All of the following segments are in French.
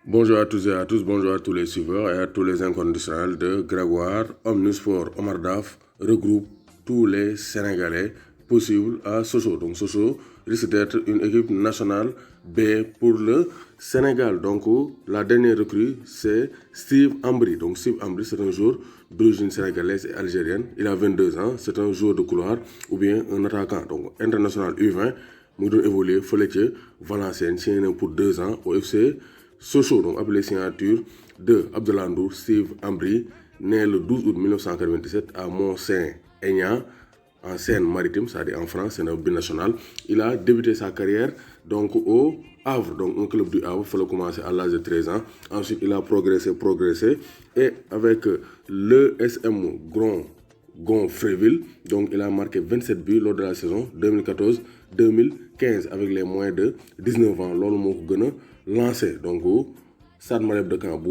Bonjour à tous et à tous, bonjour à tous les suiveurs et à tous les inconditionnels de Grégoire. Omnisport Omar Daf regroupe tous les Sénégalais possibles à Sochaux. Donc Sochaux risque d'être une équipe nationale B pour le Sénégal. Donc la dernière recrue, c'est Steve Ambry. Donc Steve Ambry, c'est un joueur d'origine sénégalaise et algérienne. Il a 22 ans, c'est un joueur de couloir ou bien un attaquant. Donc international U20, mu doon évoluer fële ca Valenciennes, signé pour 2 ans au FC Sochaux, donc appelé signature de Abdoulaye Ndour, Steve Ambry, né le 12 août 1997 à Mont-Saint-Aignan, en Seine-Maritime, c'est-à-dire en France, c'est un binational. Il a débuté sa carrière donc au Havre, donc un club du Havre. Il fallait commencer à l'âge de 13 ans. Ensuite, il a progressé. Et avec le SM Gon-Fréville, donc il a marqué 27 buts lors de la saison 2014-2015 avec les moins de 19 ans. Lors de lancé. Donc, Stade Malherbe de Caen,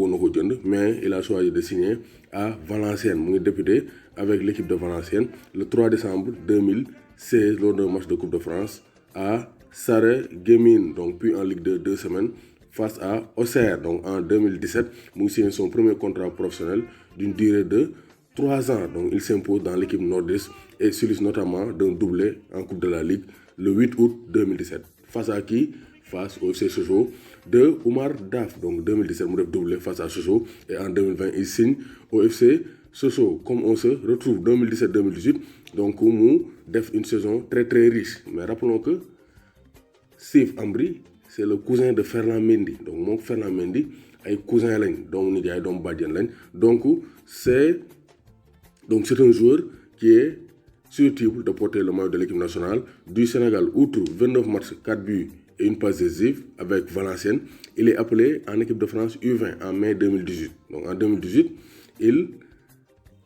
mais il a choisi de signer à Valenciennes. Il est débuté avec l'équipe de Valenciennes le 3 décembre 2016 lors d'un match de Coupe de France à Sarreguemines, donc puis en Ligue 2 semaines face à Auxerre. Donc en 2017, il signe son premier contrat professionnel d'une durée de 3 ans. Donc il s'impose dans l'équipe nordiste et s'illustre notamment d'un doublé en Coupe de la Ligue le 8 août 2017. Face à qui? Face au FC Sochaux de Omar Daf. Donc 2017, il a doublé face à Sochaux et en 2020, il signe au FC Sochaux. Comme on se retrouve 2017-2018, donc il def une saison très très riche. Mais rappelons que Steve Ambry, c'est le cousin de Ferland Mendy. Donc mon Ferland Mendy est cousin donc c'est un joueur qui est susceptible de porter le maillot de l'équipe nationale du Sénégal. Outre 29 matchs, 4 buts et une passe décisive avec Valenciennes, il est appelé en équipe de France U20 en mai 2018. Donc en 2018, il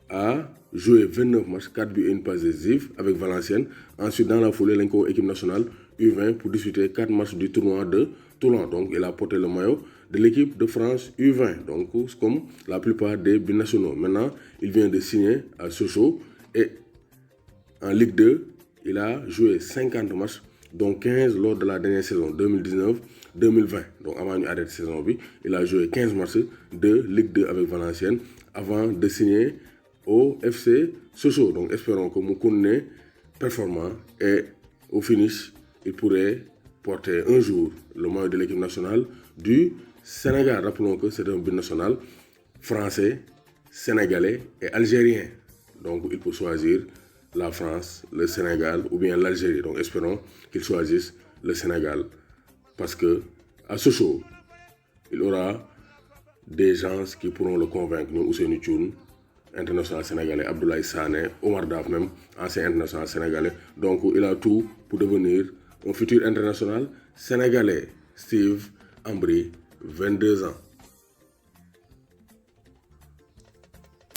a joué 29 matchs, 4 buts et une passe décisive avec Valenciennes. Ensuite, dans la foulée, l'équipe équipe nationale U20 pour disputer 4 matchs du tournoi de Toulon. Donc il a porté le maillot de l'équipe de France U20. Donc comme la plupart des binationaux. Maintenant, il vient de signer à Sochaux et en Ligue 2, il a joué 50 matchs, dont 15 lors de la dernière saison 2019-2020. Donc avant une arrêt de saison, il a joué 15 matchs de Ligue 2 avec Valenciennes avant de signer au FC Sochaux. Donc espérons que Moukoune est performant et au finish, il pourrait porter un jour le maillot de l'équipe nationale du Sénégal. Rappelons que c'est un binational français, sénégalais et algérien. Donc il peut choisir la France, le Sénégal ou bien l'Algérie. Donc espérons qu'il choisisse le Sénégal. Parce que à Sochaux, il aura des gens qui pourront le convaincre. Nous, Ousseynou Thioune, international sénégalais, Abdoulaye Sané, Omar Daf même, ancien international sénégalais. Donc il a tout pour devenir un futur international sénégalais. Steve Ambry, 22 ans.